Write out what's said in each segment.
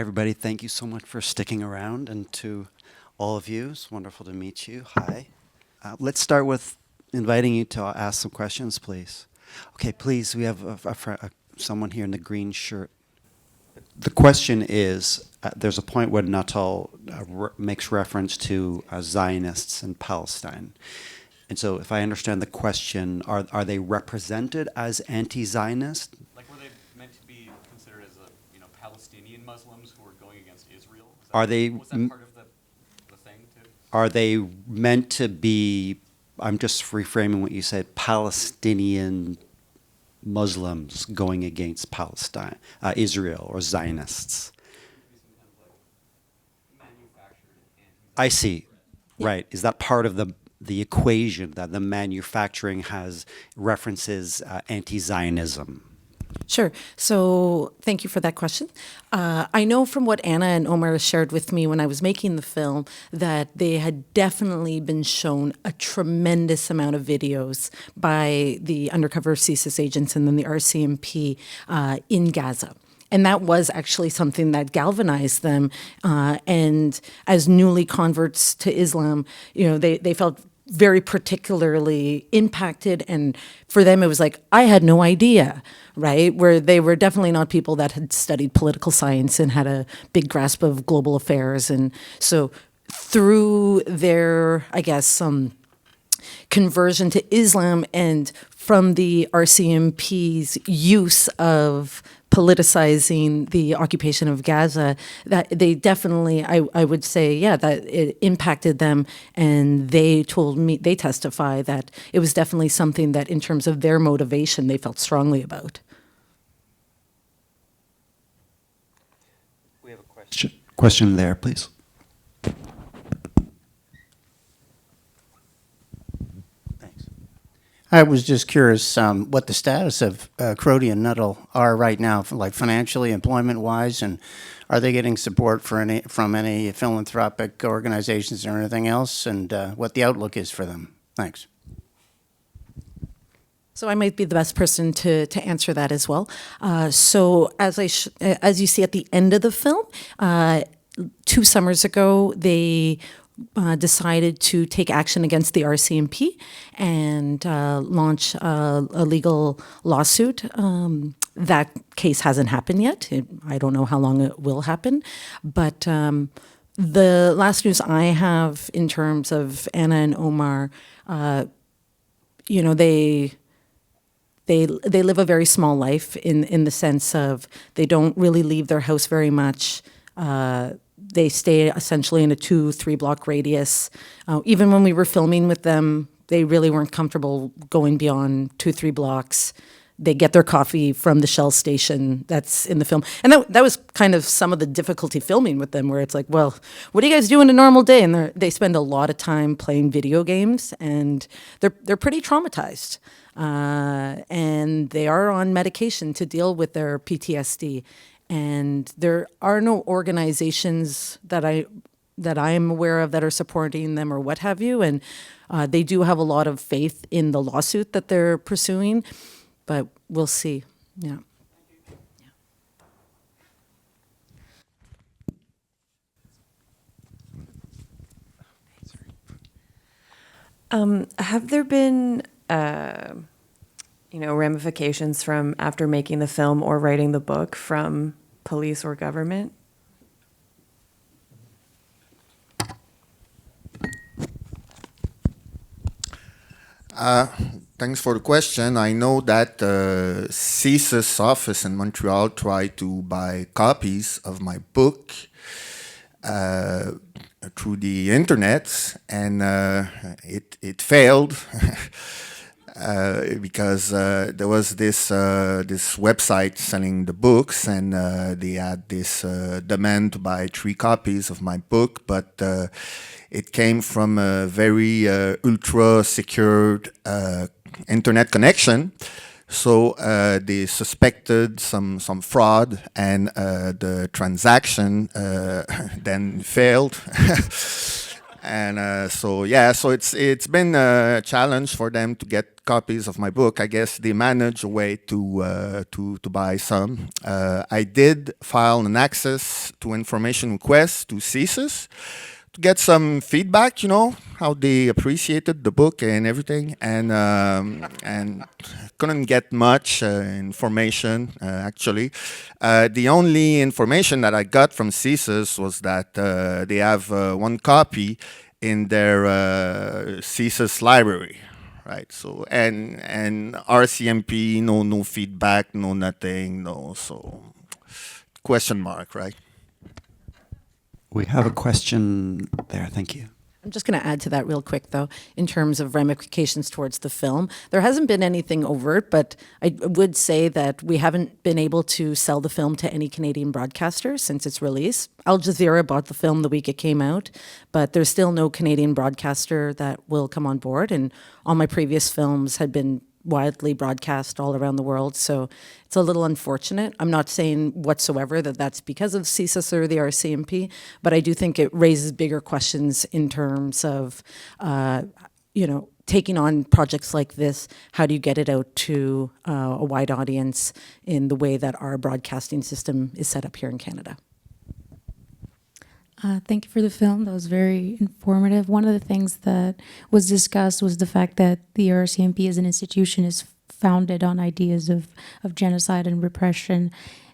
everybody. Thank you so much for sticking around, and to all of you, it's wonderful to meet you. Hi. Let's start with inviting you to ask some questions, please. Okay, please, we have someone here in the green shirt. The question is, there's a point where Natal makes reference to Zionists in Palestine. And so if I understand the question, are they represented as anti-Zionist? Like, were they meant to be considered as Palestinian Muslims who were going against Israel? Was that part of the thing too? Are they meant to be, I'm just reframing what you said, Palestinian Muslims going against Palestine, Israel, or Zionists? I see. Right. Is that part of the equation, that the manufacturing has references anti-Zionism? Sure. So thank you for that question. I know from what Anna and Omar shared with me when I was making the film that they had definitely been shown a tremendous amount of videos by the undercover CSIS agents and then the RCMP in Gaza. And that was actually something that galvanized them. And as newly converts to Islam, they felt very particularly impacted. And for them, it was like, I had no idea, right? Where they were definitely not people that had studied political science and had a big grasp of global affairs. And so through their, I guess, conversion to Islam and from the RCMP's use of politicizing the occupation of Gaza, that they definitely, I would say, that it impacted them. And they told me, they testify that it was definitely something that in terms of their motivation, they felt strongly about. We have a question there, please. I was just curious what the status of Crody and Nuttall are right now, like financially, employment-wise, and are they getting support from any philanthropic organizations or anything else, and what the outlook is for them? Thanks. So I might be the best person to answer that as well. So as you see at the end of the film, 2 summers ago, they decided to take action against the RCMP and launch a legal lawsuit. That case hasn't happened yet. I don't know how long it will happen. But the last news I have in terms of Anna and Omar, they live a very small life in the sense of they don't really leave their house very much. They stay essentially in a 2-3 block radius. Even when we were filming with them, they really weren't comfortable going beyond 2-3 blocks. They get their coffee from the Shell station that's in the film. And that was kind of some of the difficulty filming with them, where it's like, well, what do you guys do in a normal day? And they spend a lot of time playing video games, and they're pretty traumatized. And they are on medication to deal with their PTSD. And there are no organizations that I am aware of that are supporting them or what have you. And they do have a lot of faith in the lawsuit that they're pursuing, but we'll see. Yeah. Have there been ramifications from after making the film or writing the book from police or government? Thanks for the question. I know that CSIS office in Montreal tried to buy copies of my book through the internet, and it failed. Because there was this website selling the books, and they had this demand to buy 3 copies of my book, but it came from a very ultra-secured internet connection. So they suspected some fraud, and the transaction then failed. So it's been a challenge for them to get copies of my book. I guess they managed a way to buy some. I did file an access to information request to CSIS to get some feedback, how they appreciated the book and everything, and couldn't get much information, actually. The only information that I got from CSIS was that they have one copy in their CSIS library, right? So, and RCMP, no feedback, no nothing, so question mark, right? We have a question there. Thank you. I'm just going to add to that real quick, though, in terms of ramifications towards the film. There hasn't been anything overt, but I would say that we haven't been able to sell the film to any Canadian broadcaster since its release. Al Jazeera bought the film the week it came out, but there's still no Canadian broadcaster that will come on board. And all my previous films had been widely broadcast all around the world, so it's a little unfortunate. I'm not saying whatsoever that that's because of CSIS or the RCMP, but I do think it raises bigger questions in terms of, taking on projects like this. How do you get it out to a wide audience in the way that our broadcasting system is set up here in Canada? Thank you for the film. That was very informative. One of the things that was discussed was the fact that the RCMP as an institution is founded on ideas of genocide and repression.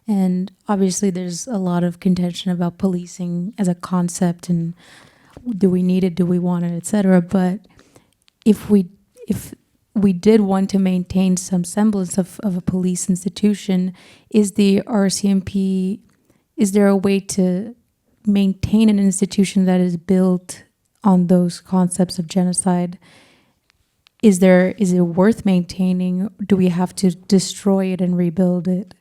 And obviously there's a lot of contention about policing as a concept and do we need it, do we want it, et cetera. But if we did want to maintain some semblance of a police institution, is the RCMP, is there a way to maintain an institution that is built on those concepts of genocide? Is it worth maintaining? Do we have to destroy it and rebuild it?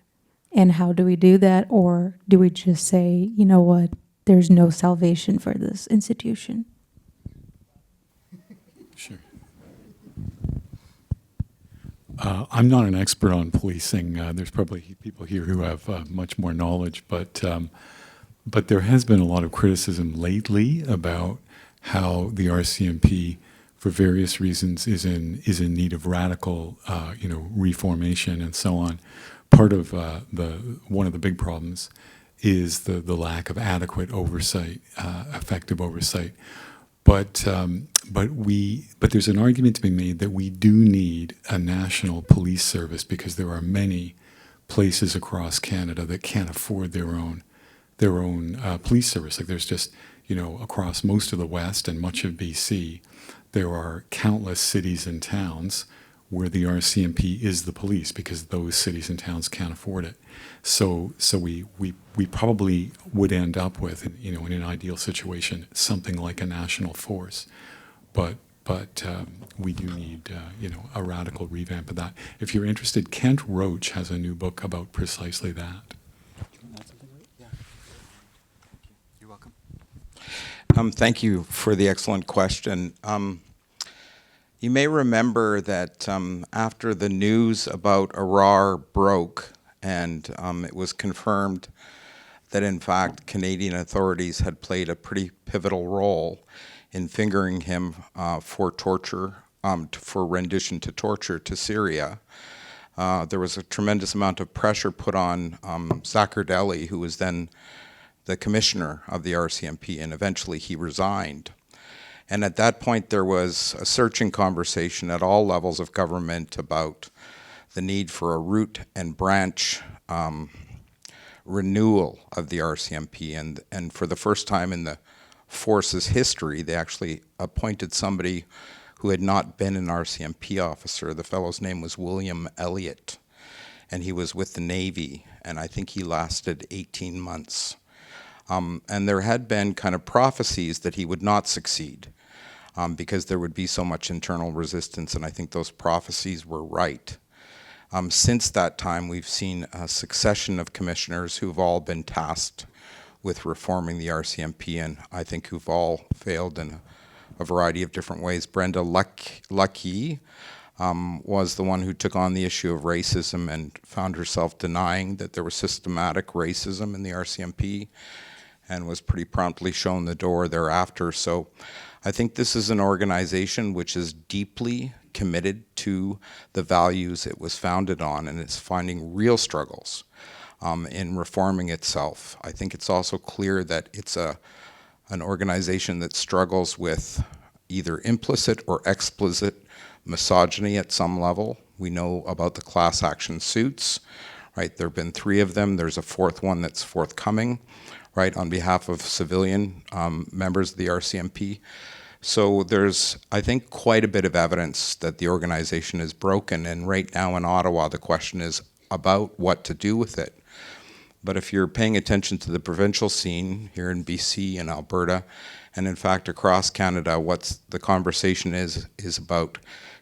And how do we do that? Or do we just say, you know what, there's no salvation for this institution? Sure. I'm not an expert on policing. There's probably people here who have much more knowledge, but there has been a lot of criticism lately about how the RCMP, for various reasons, is in need of radical, reformation and so on. Part of one of the big problems is the lack of adequate oversight, effective oversight. But there's an argument to be made that we do need a national police service because there are many places across Canada that can't afford their own police service. Like there's just, across most of the West and much of BC, there are countless cities and towns where the RCMP is the police because those cities and towns can't afford it. So we probably would end up with, in an ideal situation, something like a national force. But we do need, a radical revamp of that. If you're interested, Kent Roach has a new book about precisely that. Thank you for the excellent question. You may remember that after the news about Arar broke and it was confirmed that in fact Canadian authorities had played a pretty pivotal role in fingering him for torture, for rendition to torture to Syria, there was a tremendous amount of pressure put on Zaccardelli, who was then the commissioner of the RCMP, and eventually he resigned. And at that point there was a searching conversation at all levels of government about the need for a root and branch renewal of the RCMP. And for the first time in the force's history, they actually appointed somebody who had not been an RCMP officer. The fellow's name was William Elliott, and he was with the Navy, and I think he lasted 18 months. And there had been kind of prophecies that he would not succeed because there would be so much internal resistance, and I think those prophecies were right. Since that time, we've seen a succession of commissioners who've all been tasked with reforming the RCMP, and I think who've all failed in a variety of different ways. Brenda Lucky was the one who took on the issue of racism and found herself denying that there was systematic racism in the RCMP, and was pretty promptly shown the door thereafter. So I think this is an organization which is deeply committed to the values it was founded on, and it's finding real struggles in reforming itself. I think it's also clear that it's an organization that struggles with either implicit or explicit misogyny at some level. We know about the class action suits, right? There have been 3 of them. There's a 4th one that's forthcoming, right, on behalf of civilian members of the RCMP. So there's, I think, quite a bit of evidence that the organization is broken, and right now in Ottawa, the question is about what to do with it. But if you're paying attention to the provincial scene here in BC and Alberta, and in fact across Canada, what the conversation is about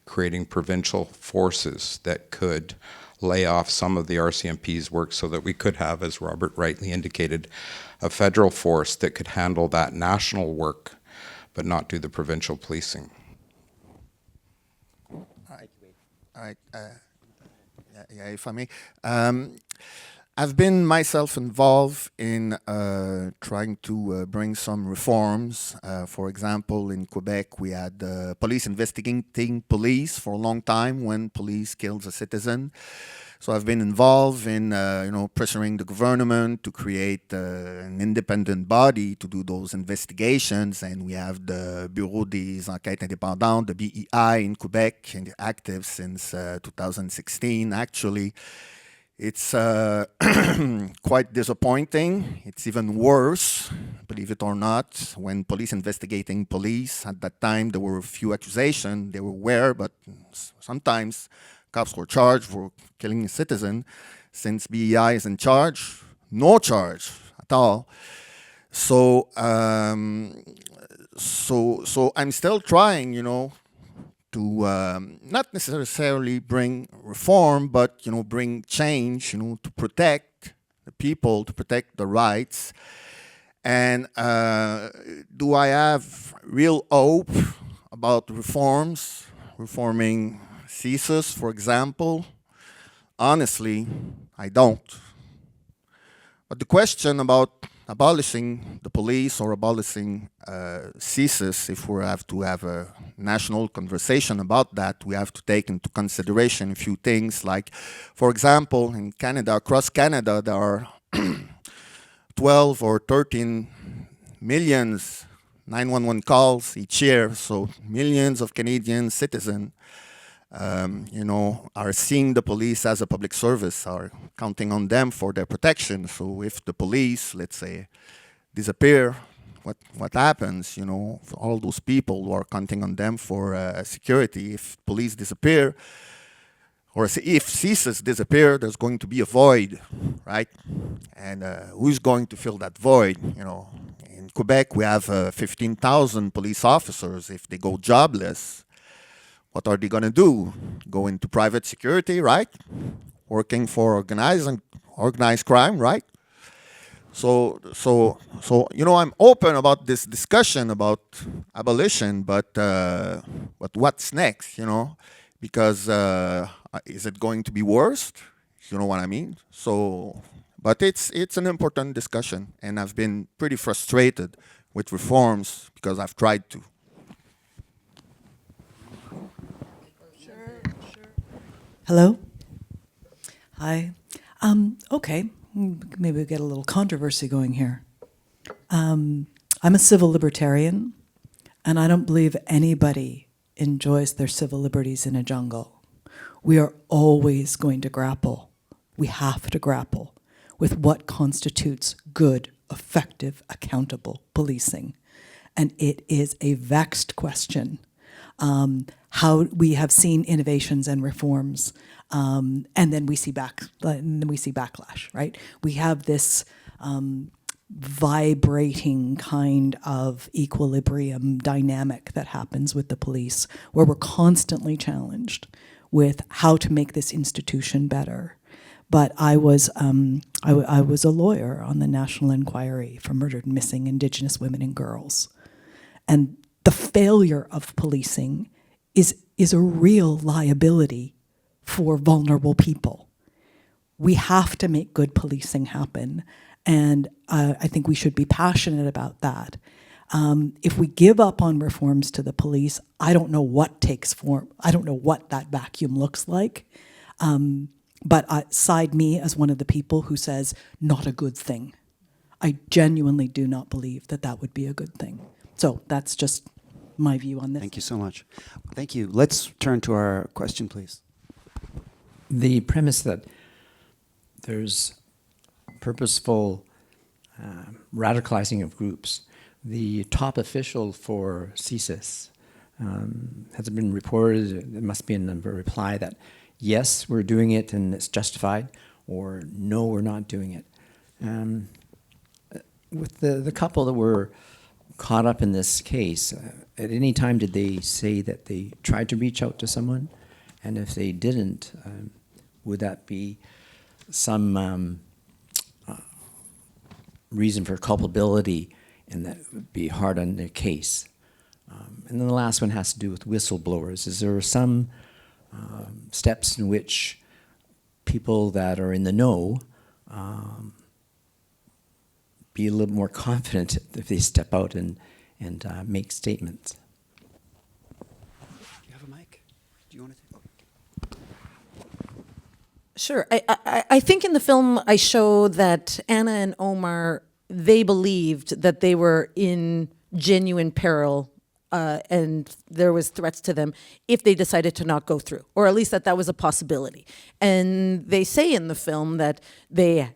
creating provincial forces that could lay off some of the RCMP's work so that we could have, as Robert rightly indicated, a federal force that could handle that national work but not do the provincial policing. All right. Yeah, if I may. I've been myself involved in trying to bring some reforms. For example, in Quebec, we had police investigating police for a long time when police kills a citizen. So I've been involved in, pressuring the government to create an independent body to do those investigations. And we have the Bureau des Enquêtes Indépendantes, the BEI in Quebec, and active since 2016, actually. It's quite disappointing. It's even worse, believe it or not, when police investigating police. At that time, there were a few accusations. They were aware, but sometimes cops were charged for killing a citizen. Since BEI is in charge, no charge at all. So, so I'm still trying, to not necessarily bring reform, but bring change, to protect the people, to protect the rights. And do I have real hope about reforms, reforming CSIS, for example? Honestly, I don't. But the question about abolishing the police or abolishing CSIS, if we have to have a national conversation about that, we have to take into consideration a few things like, for example, in Canada, across Canada, there are 12 or 13 millions 911 calls each year, so millions of Canadian citizens are seeing the police as a public service, are counting on them for their protection. So if the police, let's say, disappear, what happens, for all those people who are counting on them for security? If police disappear, or if CSIS disappear, there's going to be a void, right? And who's going to fill that void, In Quebec, we have 15,000 police officers. If they go jobless, what are they going to do? Go into private security, right? Working for organized crime, right? So I'm open about this discussion about abolition, but what's next, Because is it going to be worse? You know what I mean? So, but it's an important discussion, and I've been pretty frustrated with reforms because I've tried to. Hello? Hi. Okay, maybe we'll get a little controversy going here. I'm a civil libertarian, and I don't believe anybody enjoys their civil liberties in a jungle. We are always going to grapple. We have to grapple with what constitutes good, effective, accountable policing. And it is a vexed question. How we have seen innovations and reforms, and then we see backlash, right? We have this vibrating kind of equilibrium dynamic that happens with the police, where we're constantly challenged with how to make this institution better. But I was a lawyer on the National Inquiry for Murdered and Missing Indigenous Women and Girls, and the failure of policing is a real liability for vulnerable people. We have to make good policing happen, and I think we should be passionate about that. If we give up on reforms to the police, I don't know what takes form. I don't know what that vacuum looks like. But side me as one of the people who says, not a good thing. I genuinely do not believe that that would be a good thing. So that's just my view on this. Thank you so much. Thank you. Let's turn to our question, please. The premise that there's purposeful radicalizing of groups. The top official for CSIS has been reported, there must be a reply that yes, we're doing it and it's justified, or no, we're not doing it. With the couple that were caught up in this case, at any time did they say that they tried to reach out to someone? And if they didn't, would that be some reason for culpability, and that would be hard on their case? And then the last one has to do with whistleblowers. Is there some steps in which people that are in the know be a little more confident if they step out and make statements? You have a mic? Do you want to take? Sure. I think in the film I show that Anna and Omar, they believed that they were in genuine peril and there was threats to them if they decided to not go through, or at least that was a possibility. And they say in the film that they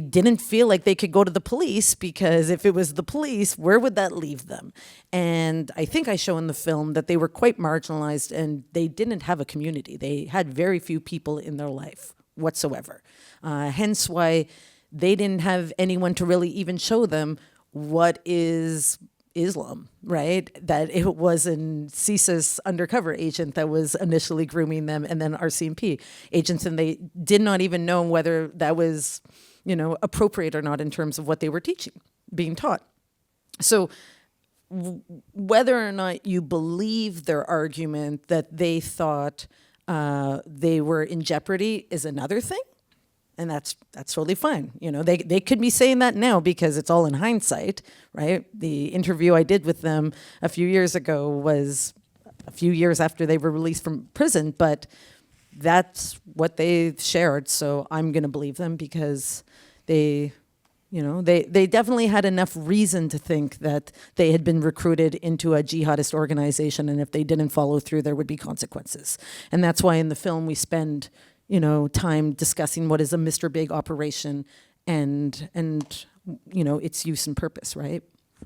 didn't feel like they could go to the police, because if it was the police, where would that leave them? And I think I show in the film that they were quite marginalized and they didn't have a community. They had very few people in their life whatsoever. Hence why they didn't have anyone to really even show them what is Islam, right? That it was an CSIS undercover agent that was initially grooming them, and then RCMP agents, and they did not even know whether that was, appropriate or not in terms of what they were being taught. So whether or not you believe their argument that they thought they were in jeopardy is another thing. And that's totally fine. They could be saying that now because it's all in hindsight, right? The interview I did with them a few years ago was a few years after they were released from prison, but that's what they shared. So I'm going to believe them because they definitely had enough reason to think that they had been recruited into a jihadist organization, and if they didn't follow through, there would be consequences. And that's why in the film we spend time discussing what is a Mr. Big operation and its use and purpose, right?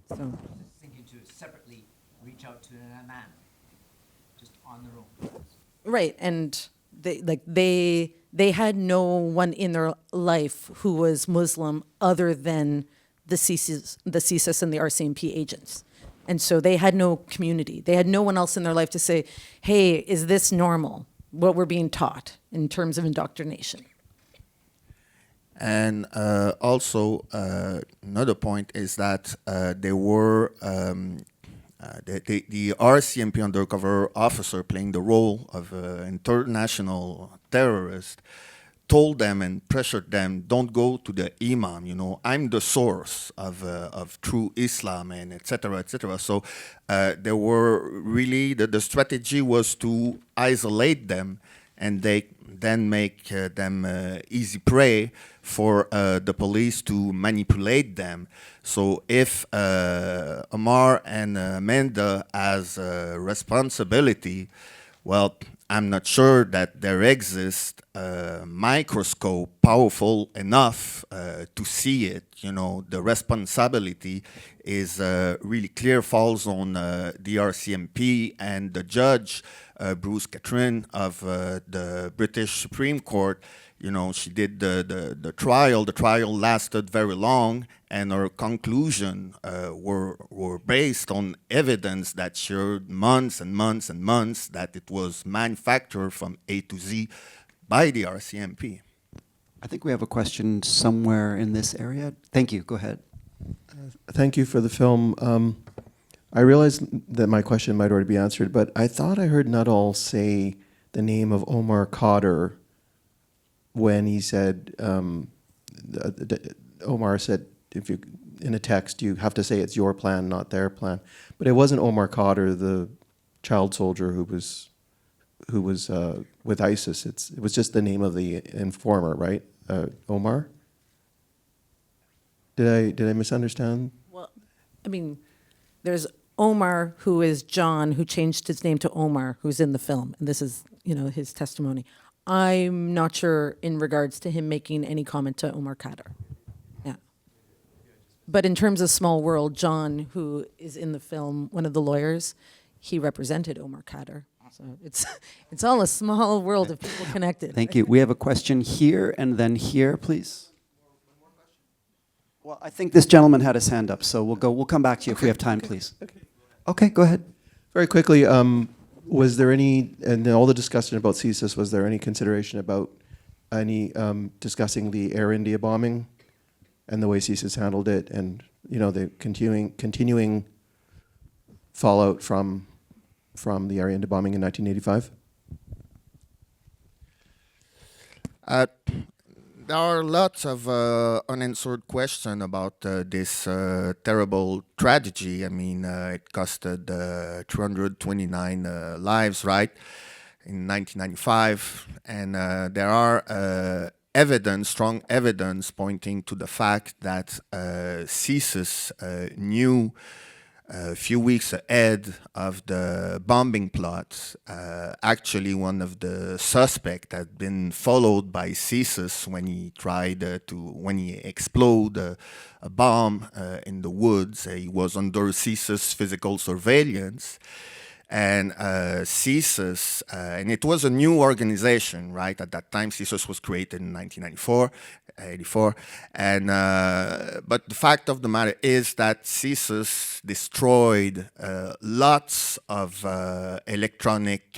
So. Thinking to separately reach out to a man, just on their own. Right, and they had no one in their life who was Muslim other than the CSIS and the RCMP agents. And so they had no community. They had no one else in their life to say, hey, is this normal, what we're being taught in terms of indoctrination? And also, another point is that there were the RCMP undercover officer playing the role of international terrorist told them and pressured them, don't go to the imam, I'm the source of true Islam, and et cetera, et cetera. So there were really, the strategy was to isolate them, and they then make them easy prey for the police to manipulate them. So if Omar and Amanda has a responsibility, well, I'm not sure that there exists a microscope powerful enough to see it. The responsibility is really clear, falls on the RCMP and the judge, Bruce Catherine of the British Supreme Court. She did the trial. The trial lasted very long, and her conclusion were based on evidence that showed months and months and months that it was manufactured from A to Z by the RCMP. I think we have a question somewhere in this area. Thank you. Go ahead. Thank you for the film. I realize that my question might already be answered, but I thought I heard Nuttall say the name of Omar Khadr when he said, Omar said, if you in a text, you have to say it's your plan, not their plan. But it wasn't Omar Khadr, the child soldier who was with ISIS. It was just the name of the informer, right? Omar. Did I misunderstand? Well, I mean, there's Omar, who is John, who changed his name to Omar, who's in the film, and this is, his testimony. I'm not sure in regards to him making any comment to Omar Khadr. Yeah. But in terms of Small World, John, who is in the film, one of the lawyers, he represented Omar Khadr. So it's all a small world of people connected. Thank you. We have a question here and then here, please. Well, I think this gentleman had his hand up, so we'll come back to you if we have time, please. Okay, go ahead. Very quickly, was there any, in all the discussion about CSIS, was there any consideration about any discussing the Air India bombing and the way CSIS handled it, and the continuing fallout from the Air India bombing in 1985? There are lots of unanswered questions about this terrible tragedy. I mean, it costed 329 lives, right, in 1995. And there are strong evidence pointing to the fact that CSIS knew a few weeks ahead of the bombing plot. Actually, one of the suspects had been followed by CSIS when he tried when he exploded a bomb in the woods. He was under CSIS physical surveillance. And CSIS, and it was a new organization, right? At that time, CSIS was created in 1984. And but the fact of the matter is that CSIS destroyed lots of electronic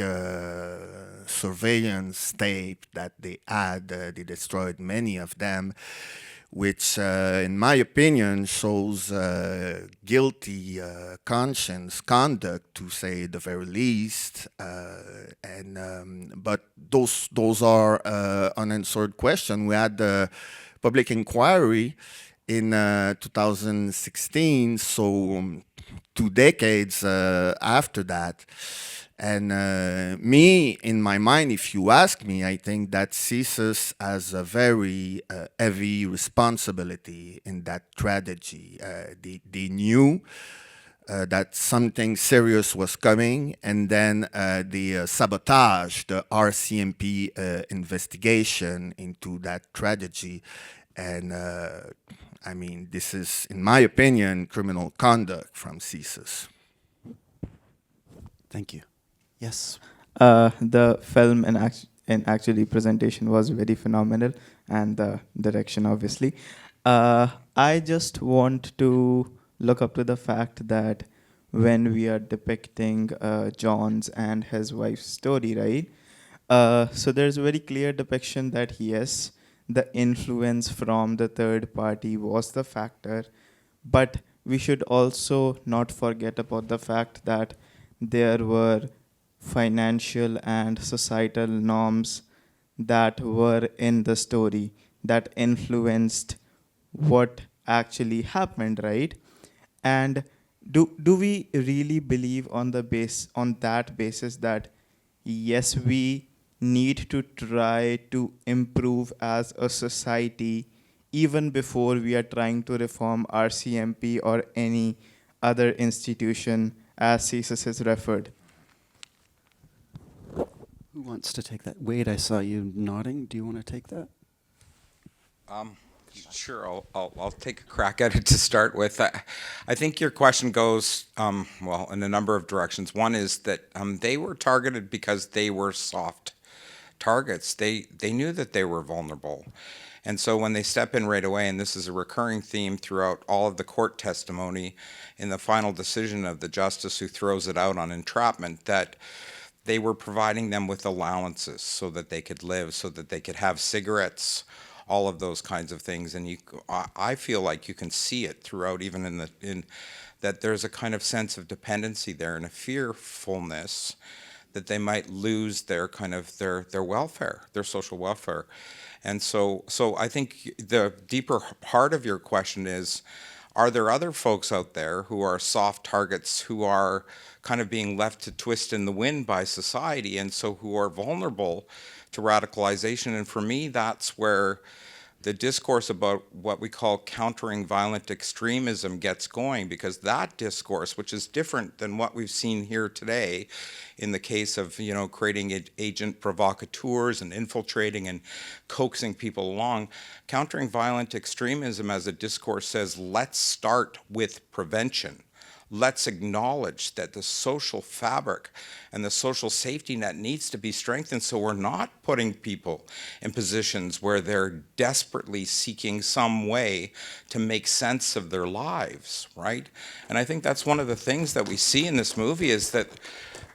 surveillance tape that they had. They destroyed many of them, which, in my opinion, shows guilty conscience conduct, to say the very least. But those are unanswered questions. We had the public inquiry in 2016, so 2 decades after that. And me, in my mind, if you ask me, I think that CSIS has a very heavy responsibility in that tragedy. They knew that something serious was coming, and then they sabotaged the RCMP investigation into that tragedy. And I mean, this is, in my opinion, criminal conduct from CSIS. Thank you. Yes. The film and actually presentation was very phenomenal, and the direction, obviously. I just want to look up to the fact that when we are depicting John's and his wife's story, right? So there's a very clear depiction that yes, the influence from the third party was the factor, but we should also not forget about the fact that there were financial and societal norms that were in the story that influenced what actually happened, right? And do we really believe on that basis that yes, we need to try to improve as a society even before we are trying to reform RCMP or any other institution as CSIS has referred? Who wants to take that? Wade, I saw you nodding. Do you want to take that? Sure, I'll take a crack at it to start with. I think your question goes, well, in a number of directions. One is that they were targeted because they were soft targets. They knew that they were vulnerable. And so when they step in right away, and this is a recurring theme throughout all of the court testimony in the final decision of the justice who throws it out on entrapment, that they were providing them with allowances so that they could live, so that they could have cigarettes, all of those kinds of things. And I feel like you can see it throughout, even in that there's a kind of sense of dependency there and a fearfulness that they might lose their kind of their welfare, their social welfare. And so I think the deeper part of your question is, are there other folks out there who are soft targets, who are kind of being left to twist in the wind by society, and so who are vulnerable to radicalization? And for me, that's where the discourse about what we call countering violent extremism gets going, because that discourse, which is different than what we've seen here today in the case of, you know, creating agent provocateurs and infiltrating and coaxing people along, countering violent extremism as a discourse says, let's start with prevention. Let's acknowledge that the social fabric and the social safety net needs to be strengthened, so we're not putting people in positions where they're desperately seeking some way to make sense of their lives, right? And I think that's one of the things that we see in this movie, is that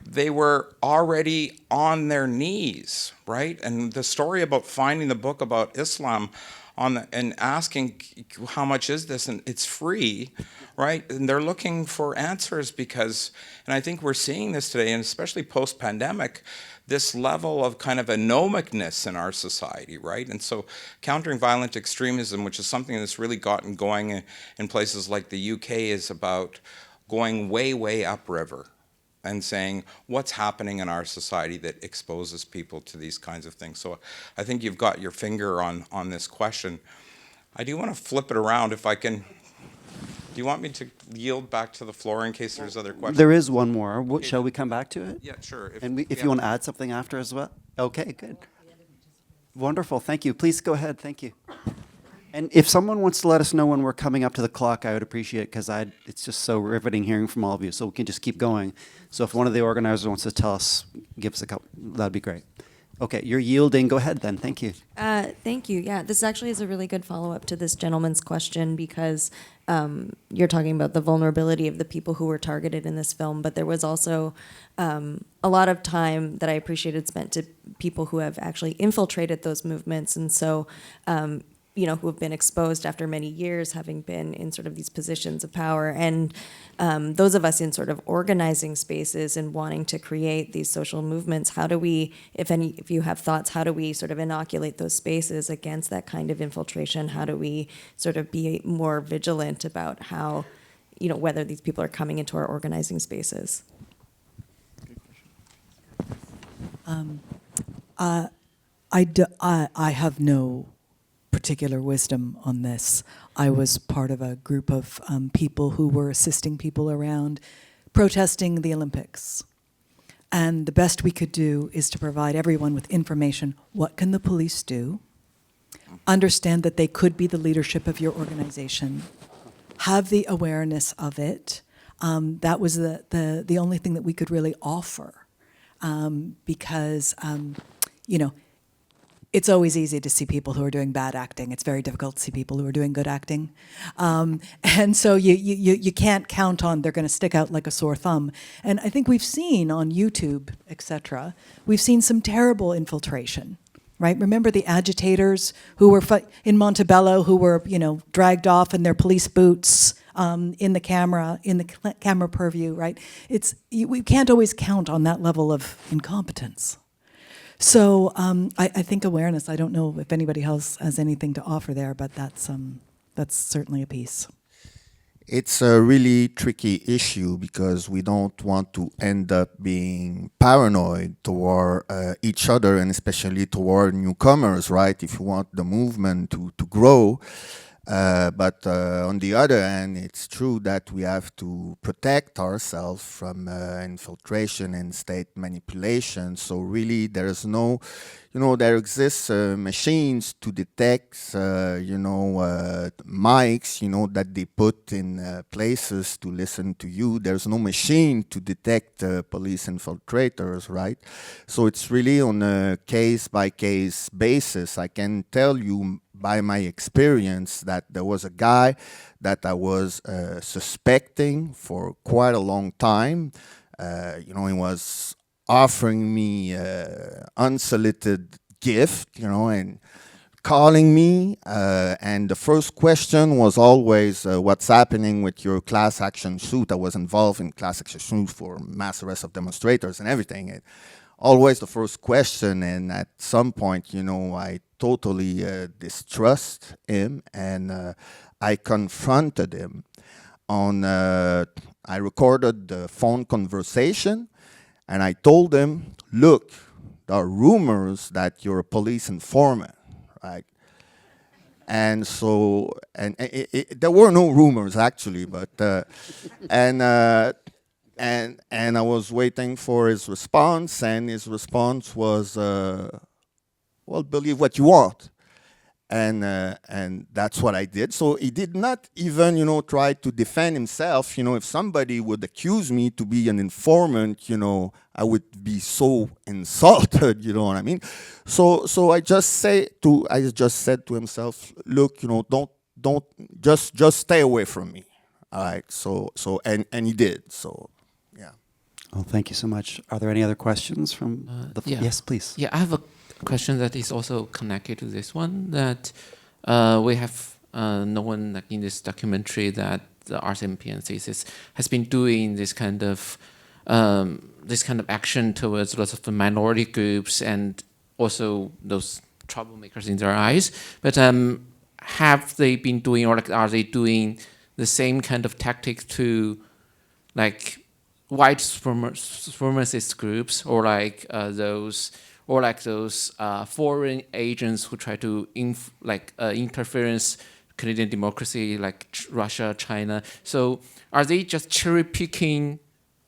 they were already on their knees, right? And the story about finding the book about Islam and asking, how much is this? And it's free, right? And they're looking for answers because, and I think we're seeing this today, and especially post-pandemic, this level of kind of anomicness in our society, right? And so countering violent extremism, which is something that's really gotten going in places like the UK, is about going way, way upriver and saying what's happening in our society that exposes people to these kinds of things. So I think you've got your finger on this question. I do want to flip it around if I can. Do you want me to yield back to the floor in case there's other questions? There is one more. Shall we come back to it? Yeah, sure. And if you want to add something after as well? Okay, good. Wonderful, thank you. Please go ahead, thank you. And if someone wants to let us know when we're coming up to the clock, I would appreciate it, because it's just so riveting hearing from all of you, so we can just keep going. So if one of the organizers wants to tell us, give us a couple, that'd be great. Okay, you're yielding. Go ahead then. Thank you. Thank you. Yeah, this actually is a really good follow-up to this gentleman's question, because you're talking about the vulnerability of the people who were targeted in this film, but there was also a lot of time that I appreciated spent to people who have actually infiltrated those movements, and so you know, who have been exposed after many years, having been in sort of these positions of power. And those of us in sort of organizing spaces and wanting to create these social movements, how do we, if you have thoughts, how do we sort of inoculate those spaces against that kind of infiltration? How do we sort of be more vigilant about how, you know, whether these people are coming into our organizing spaces? I have no particular wisdom on this. I was part of a group of people who were assisting people around protesting the Olympics. And the best we could do is to provide everyone with information. What can the police do? Understand that they could be the leadership of your organization. Have the awareness of it. That was the only thing that we could really offer. Because, you know, it's always easy to see people who are doing bad acting. It's very difficult to see people who are doing good acting. And so you can't count on they're going to stick out like a sore thumb. And I think we've seen on YouTube, et cetera, we've seen some terrible infiltration, right? Remember the agitators who were in Montebello, who were, you know, dragged off in their police boots in the camera purview, right? We can't always count on that level of incompetence. So I think awareness, I don't know if anybody else has anything to offer there, but that's certainly a piece. It's a really tricky issue because we don't want to end up being paranoid toward each other, and especially toward newcomers, right? If you want the movement to grow. But on the other hand, it's true that we have to protect ourselves from infiltration and state manipulation. So really, there's no, you know, there exists machines to detect, you know, mics, you know, that they put in places to listen to you. There's no machine to detect police infiltrators, right? So it's really on a case-by-case basis. I can tell you by my experience that there was a guy that I was suspecting for quite a long time. You know, he was offering me unsolicited gift, you know, and calling me. And the first question was always, what's happening with your class action suit? I was involved in class action suit for mass arrest of demonstrators and everything. And always the first question, and at some point, you know, I totally distrust him, and I confronted him I recorded the phone conversation, and I told him, look, there are rumors that you're a police informant, right? And so, there were no rumors actually, but, and I was waiting for his response, and his response was, well, believe what you want. And that's what I did. So he did not even, try to defend himself. If somebody would accuse me to be an informant, I would be so insulted. You know what I mean? So I just said to himself, look, don't just stay away from me. All right. So he did. So yeah. Well, thank you so much. Are there any other questions from the? Yeah. Yes, please. Yeah, I have a question that is also connected to this one, that we have known, like in this documentary, that the RCMP and CSIS has been doing this kind of action towards lots of the minority groups and also those troublemakers in their eyes. But have they been doing, or like, are they doing the same kind of tactics to, like, white supremacist groups, or like those foreign agents who try to interference Canadian democracy, like Russia, China? So are they just cherry picking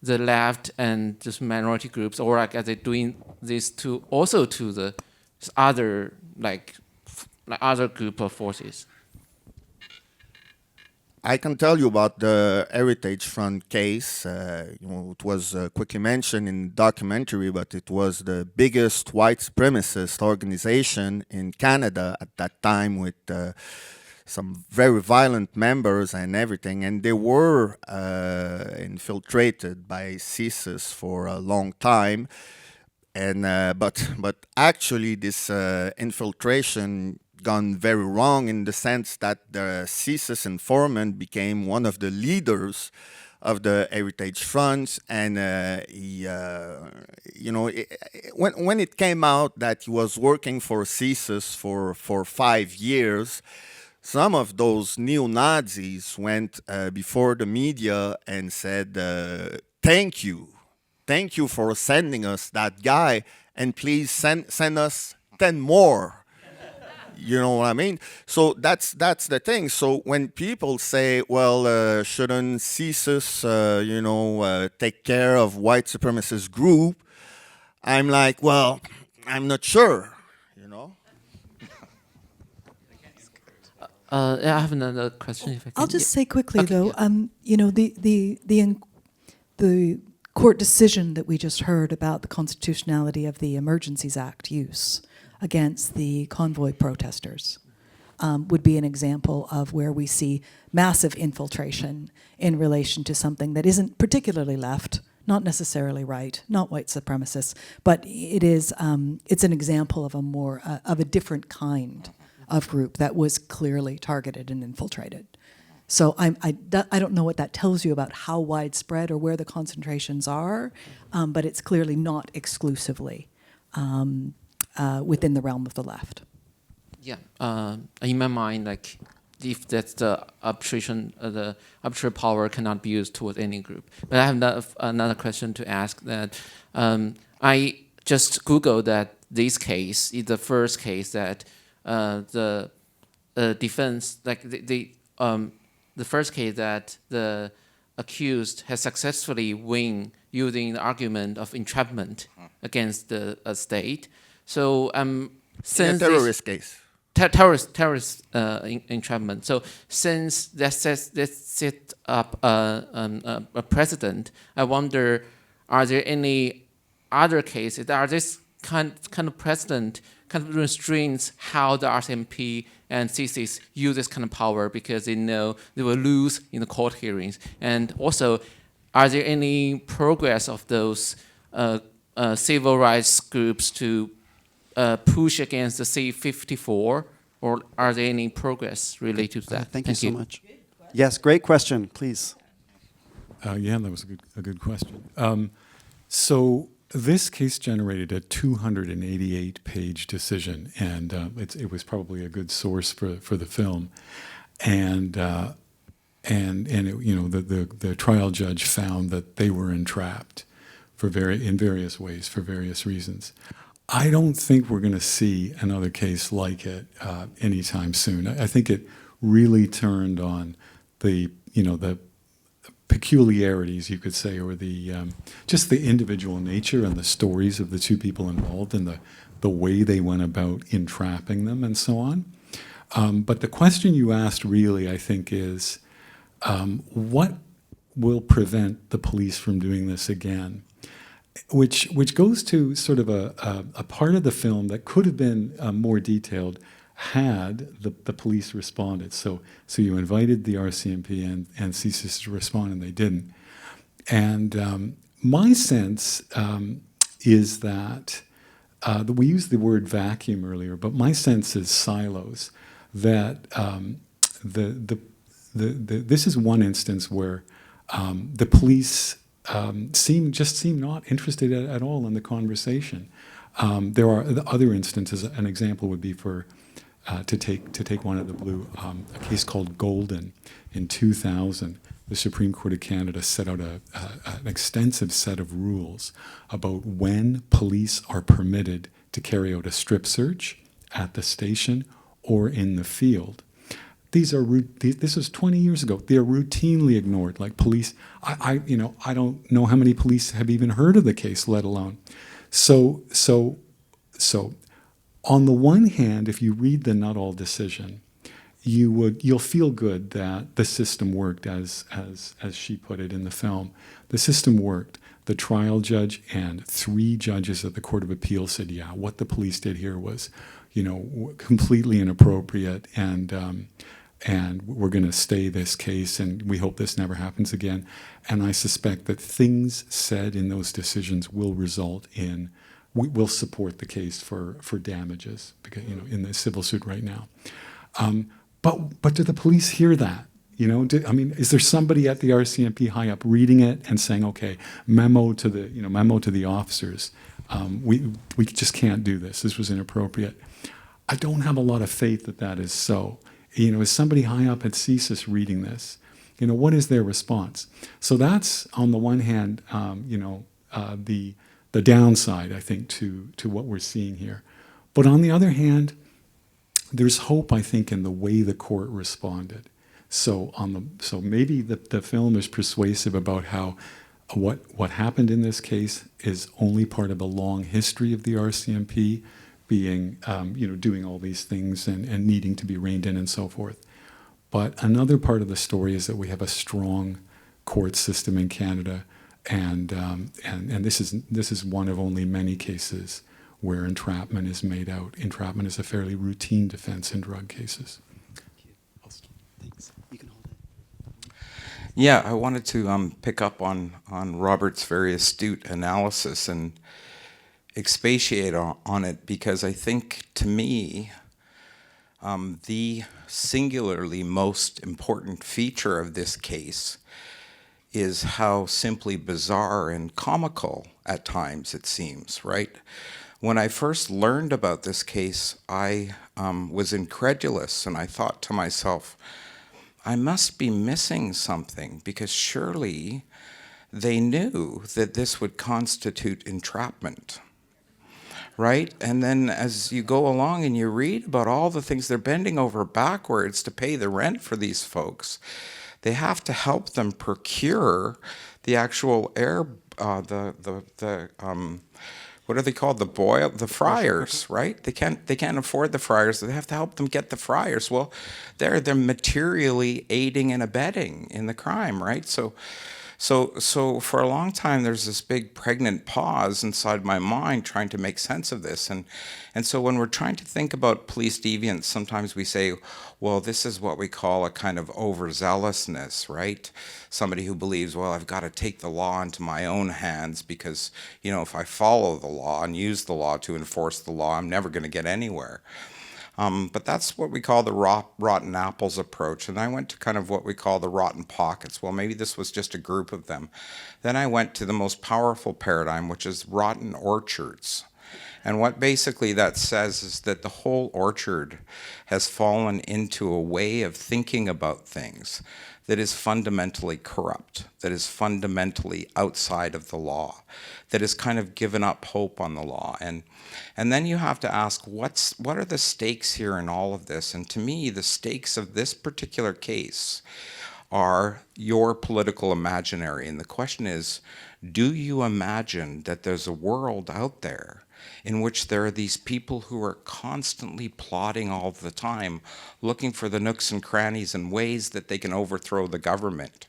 the left and just minority groups, or like are they doing this to the other other group of forces? I can tell you about the Heritage Front case. It was quickly mentioned in the documentary, but it was the biggest white supremacist organization in Canada at that time, with some very violent members and everything. And they were infiltrated by CSIS for a long time. And but actually, this infiltration gone very wrong, in the sense that the CSIS informant became one of the leaders of the Heritage Front, and when it came out that he was working for CSIS for 5 years, some of those neo-Nazis went before the media and said, thank you for sending us that guy, and please send us 10 more. You know what I mean? So that's the thing. So when people say, well, shouldn't CSIS, take care of white supremacist group, I'm like, well, I'm not sure, I have another question, if I can. I'll just say quickly, though, the court decision that we just heard about the constitutionality of the Emergencies Act use against the convoy protesters would be an example of where we see massive infiltration in relation to something that isn't particularly left, not necessarily right, not white supremacists, but it's an example of a different kind of group that was clearly targeted and infiltrated. So I don't know what that tells you about how widespread or where the concentrations are, but it's clearly not exclusively within the realm of the left. Yeah, in my mind, like, if that's the arbitrary power cannot be used towards any group. But I have another question to ask. That I just Googled that this case is the first case that the defense, like the first case that the accused has successfully won using the argument of entrapment against the state. So since in a terrorist case, terrorist entrapment. So since that set up a precedent, I wonder, are there any other cases? Are this kind of precedent kind of restrains how the RCMP and CSIS use this kind of power, because they know they will lose in the court hearings? And also, are there any progress of those civil rights groups to push against the C-54, or are there any progress related to that? Thank you so much. Yes, great question, please. Yeah, that was a good question. So this case generated a 288-page decision, and it was probably a good source for the film. and the trial judge found that they were entrapped in various ways for various reasons. I don't think we're going to see another case like it anytime soon. I think it really turned on the peculiarities, you could say, or just the individual nature and the stories of the two people involved and the way they went about entrapping them and so on. But the question you asked really, I think, is what will prevent the police from doing this again? Which goes to sort of a part of the film that could have been more detailed had the police responded. So you invited the RCMP and CSIS to respond, and they didn't. And my sense is that we used the word vacuum earlier, but my sense is silos. That this is one instance where the police seem not interested at all in the conversation. There are other instances. An example would be to take one of the blue, a case called Golden in 2000. The Supreme Court of Canada set out an extensive set of rules about when police are permitted to carry out a strip search at the station or in the field. This was 20 years ago. They are routinely ignored. Like police, I don't know how many police have even heard of the case, let alone. So on the one hand, if you read the Nuttall decision, you'll feel good that the system worked as she put it in the film. The system worked. The trial judge and 3 judges at the Court of Appeal said, yeah, what the police did here was, completely inappropriate, and we're going to stay this case, and we hope this never happens again. And I suspect that things said in those decisions will result in, will support the case for damages, because, in the civil suit right now. But do the police hear that? Is there somebody at the RCMP high up reading it and saying, okay, memo to the officers, we just can't do this. This was inappropriate. I don't have a lot of faith that is so. Is somebody high up at CSIS reading this? What is their response? So that's, on the one hand, the downside, I think, to what we're seeing here. But on the other hand, there's hope, I think, in the way the court responded. So maybe the film is persuasive about how what happened in this case is only part of a long history of the RCMP being, doing all these things and needing to be reined in and so forth. But another part of the story is that we have a strong court system in Canada, and this is one of only many cases where entrapment is made out. Entrapment is a fairly routine defense in drug cases. Thanks. You can hold it. Yeah, I wanted to pick up on Robert's very astute analysis and expatiate on it, because I think, to me, the singularly most important feature of this case is how simply bizarre and comical at times it seems, right? When I first learned about this case, I was incredulous, and I thought to myself, I must be missing something, because surely they knew that this would constitute entrapment, right? And then as you go along and you read about all the things, they're bending over backwards to pay the rent for these folks. They have to help them procure the actual what are they called? The fryers, right? They can't afford the fryers. They have to help them get the fryers. Well, they're materially aiding and abetting in the crime, right? So for a long time, there's this big pregnant pause inside my mind trying to make sense of this. And so when we're trying to think about police deviance, sometimes we say, well, this is what we call a kind of overzealousness, right? Somebody who believes, well, I've got to take the law into my own hands because, if I follow the law and use the law to enforce the law, I'm never going to get anywhere. But that's what we call the rotten apples approach. And I went to kind of what we call the rotten pockets. Well, maybe this was just a group of them. Then I went to the most powerful paradigm, which is rotten orchards. And what basically that says is that the whole orchard has fallen into a way of thinking about things that is fundamentally corrupt, that is fundamentally outside of the law, that has kind of given up hope on the law. And then you have to ask, what are the stakes here in all of this? And to me, the stakes of this particular case are your political imaginary. And the question is, do you imagine that there's a world out there in which there are these people who are constantly plotting all the time, looking for the nooks and crannies and ways that they can overthrow the government,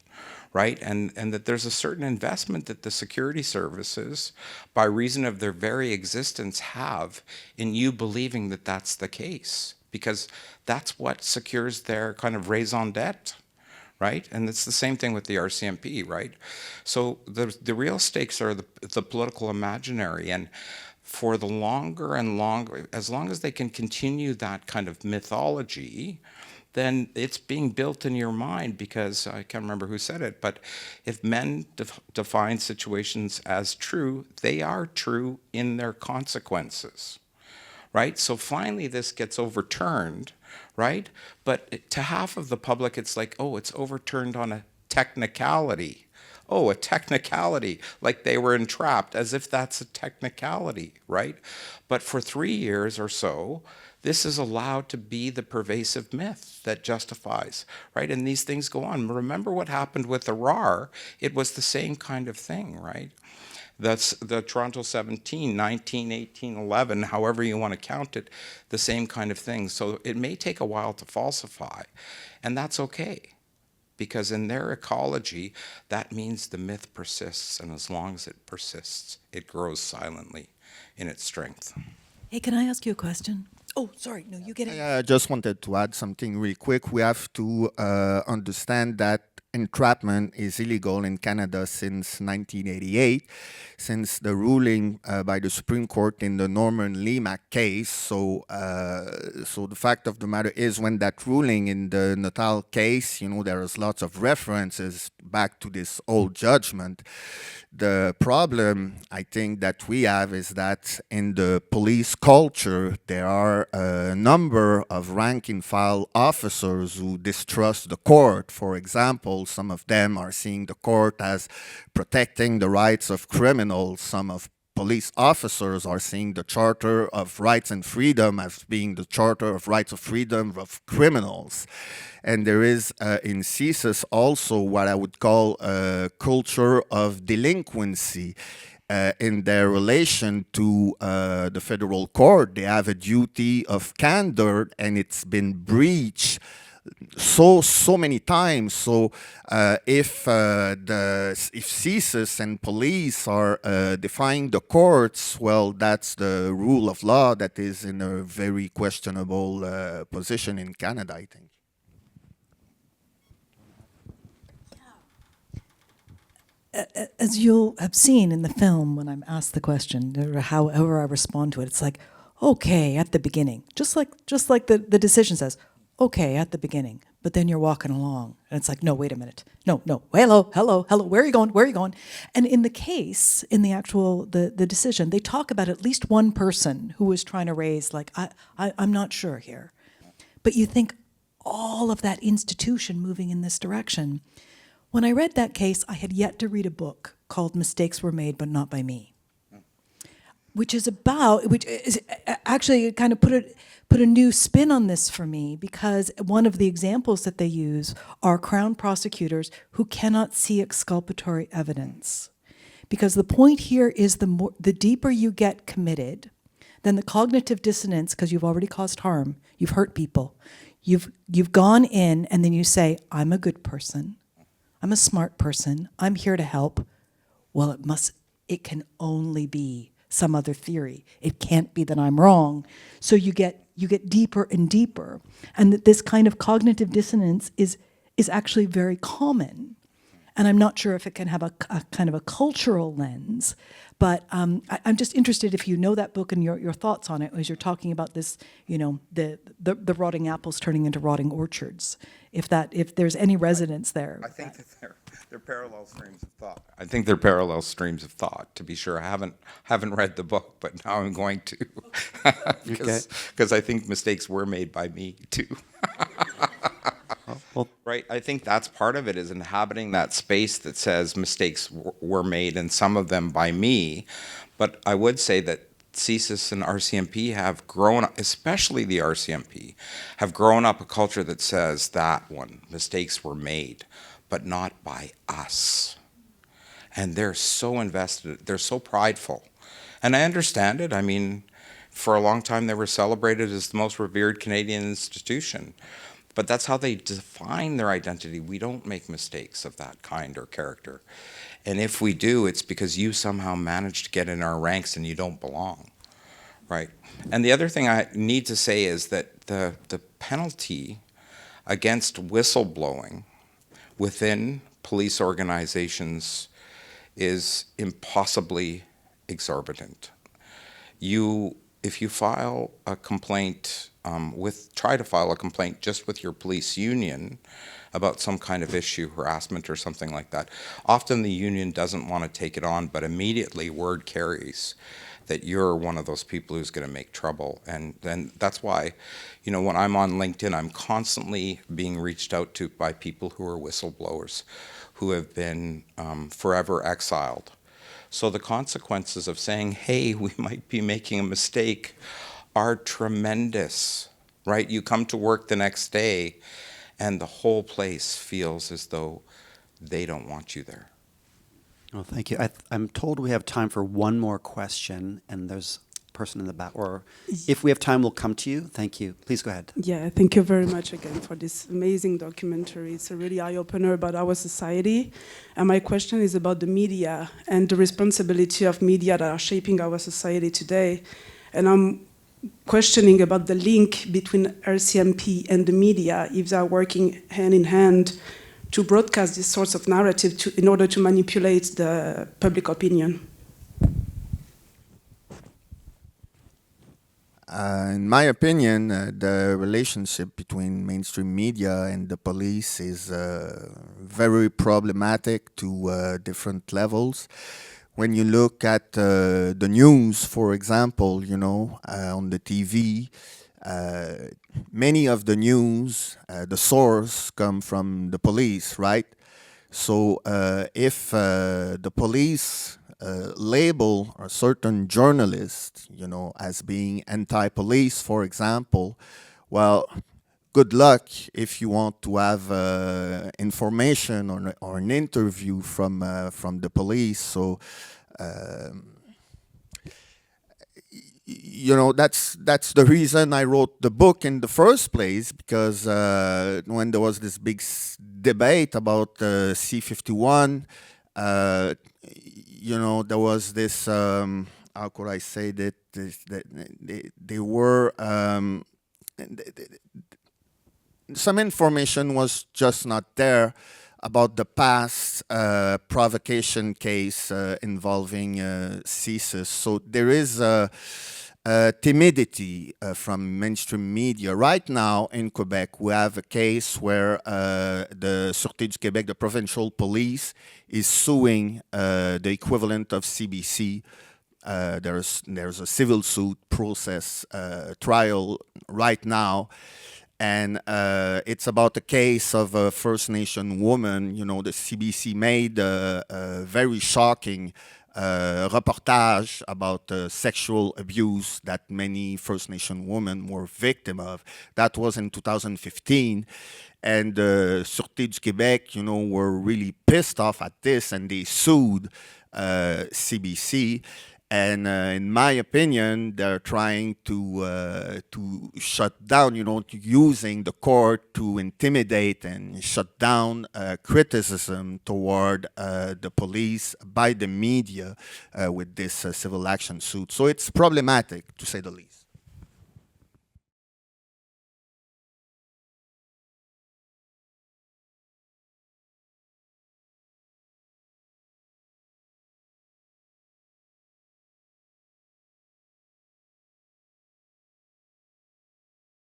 right? And that there's a certain investment that the security services, by reason of their very existence, have in you believing that that's the case, because that's what secures their kind of raison d'etre. Right? And it's the same thing with the RCMP, right? So the real stakes are the political imaginary. And for the longer and longer, as long as they can continue that kind of mythology, then it's being built in your mind, because I can't remember who said it, but if men define situations as true, they are true in their consequences. Right? So finally this gets overturned, right? But to half of the public, it's like, oh, it's overturned on a technicality. Oh, a technicality, like they were entrapped, as if that's a technicality, right? But for 3 years or so, this is allowed to be the pervasive myth that justifies, right? And these things go on. Remember what happened with the RAR? It was the same kind of thing, right? That's the Toronto 17, 19, 18, 11, however you want to count it, the same kind of thing. So it may take a while to falsify, and that's okay, because in their ecology, that means the myth persists, and as long as it persists, it grows silently in its strength. Hey, can I ask you a question? Oh, sorry, no, you get it. I just wanted to add something really quick. We have to understand that entrapment is illegal in Canada since 1988, since the ruling by the Supreme Court in the Norman Lemack case. So the fact of the matter is, when that ruling in the Natal case, you know, there is lots of references back to this old judgment. The problem, I think, that we have is that in the police culture, there are a number of rank-and-file officers who distrust the court. For example, some of them are seeing the court as protecting the rights of criminals. Some of police officers are seeing the Charter of Rights and Freedom as being the Charter of Rights of Freedom of criminals. And there is in CSIS also what I would call a culture of delinquency in their relation to the federal court. They have a duty of candor, and it's been breached so many times. So if CSIS and police are defying the courts, well, that's the rule of law that is in a very questionable position in Canada, I think. As you'll have seen in the film, when I'm asked the question, or however I respond to it, it's like, okay, at the beginning, just like the decision says, okay, at the beginning, but then you're walking along, and it's like, no, wait a minute, no, hello, where are you going? And in the case, in the actual the decision, they talk about at least one person who was trying to raise, like, I'm not sure here, but you think all of that institution moving in this direction. When I read that case, I had yet to read a book called Mistakes Were Made But Not by Me, which is actually kind of put a new spin on this for me, because one of the examples that they use are Crown prosecutors who cannot see exculpatory evidence. Because the point here is the deeper you get committed, then the cognitive dissonance, because you've already caused harm, you've hurt people, you've gone in, and then you say, I'm a good person, I'm a smart person, I'm here to help. Well, it can only be some other theory. It can't be that I'm wrong. So you get deeper and deeper. And that this kind of cognitive dissonance is actually very common. and I'm not sure if it can have a kind of a cultural lens, but I'm just interested if you know that book and your thoughts on it as you're talking about this, the rotting apples turning into rotting orchards, if there's any resonance there. I think that they're parallel streams of thought. I think they're parallel streams of thought. To be sure, I haven't read the book, but now I'm going to, because I think mistakes were made by me too. Right. I think that's part of it, is inhabiting that space that says mistakes were made, and some of them by me. But I would say that CSIS and RCMP have grown, especially the RCMP, have grown up a culture that says that mistakes were made, but not by us. And they're so invested, they're so prideful. And I understand it. I mean, for a long time they were celebrated as the most revered Canadian institution. But that's how they define their identity. We don't make mistakes of that kind or character. And if we do, it's because you somehow managed to get in our ranks and you don't belong, right? And the other thing I need to say is that the penalty against whistleblowing within police organizations is impossibly exorbitant. If you file a complaint try to file a complaint just with your police union about some kind of issue, harassment or something like that, often the union doesn't want to take it on, but immediately word carries that you're one of those people who's going to make trouble. And then that's why, when I'm on LinkedIn, I'm constantly being reached out to by people who are whistleblowers who have been forever exiled. So the consequences of saying, hey, we might be making a mistake are tremendous, right? You come to work the next day and the whole place feels as though they don't want you there. Well, thank you. I'm told we have time for one more question, and there's a person in the back. Or if we have time, we'll come to you. Thank you. Please go ahead. Yeah, thank you very much again for this amazing documentary. It's a really eye-opener about our society. And my question is about the media and the responsibility of media that are shaping our society today. And I'm questioning about the link between RCMP and the media, if they are working hand in hand to broadcast this sorts of narrative in order to manipulate the public opinion. In my opinion, the relationship between mainstream media and the police is very problematic to different levels. When you look at the news, for example, on the TV, many of the news, the source come from the police, right? So if the police label a certain journalist, as being anti-police, for example, well, good luck if you want to have information or an interview from the police. So, that's the reason I wrote the book in the first place, because when there was this big debate about C-51, there was this, how could I say that, they were, some information was just not there about the past provocation case involving CSIS. So there is a timidity from mainstream media. Right now in Quebec, we have a case where the Sûreté du Québec, the provincial police, is suing the equivalent of CBC. There's a civil suit process trial right now. And it's about a case of a First Nation woman. The CBC made a very shocking reportage about sexual abuse that many First Nation women were victim of. That was in 2015. And Sûreté du Québec, were really pissed off at this, and they sued CBC. And in my opinion, they're trying to shut down, using the court to intimidate and shut down criticism toward the police by the media with this civil action suit. So it's problematic, to say the least.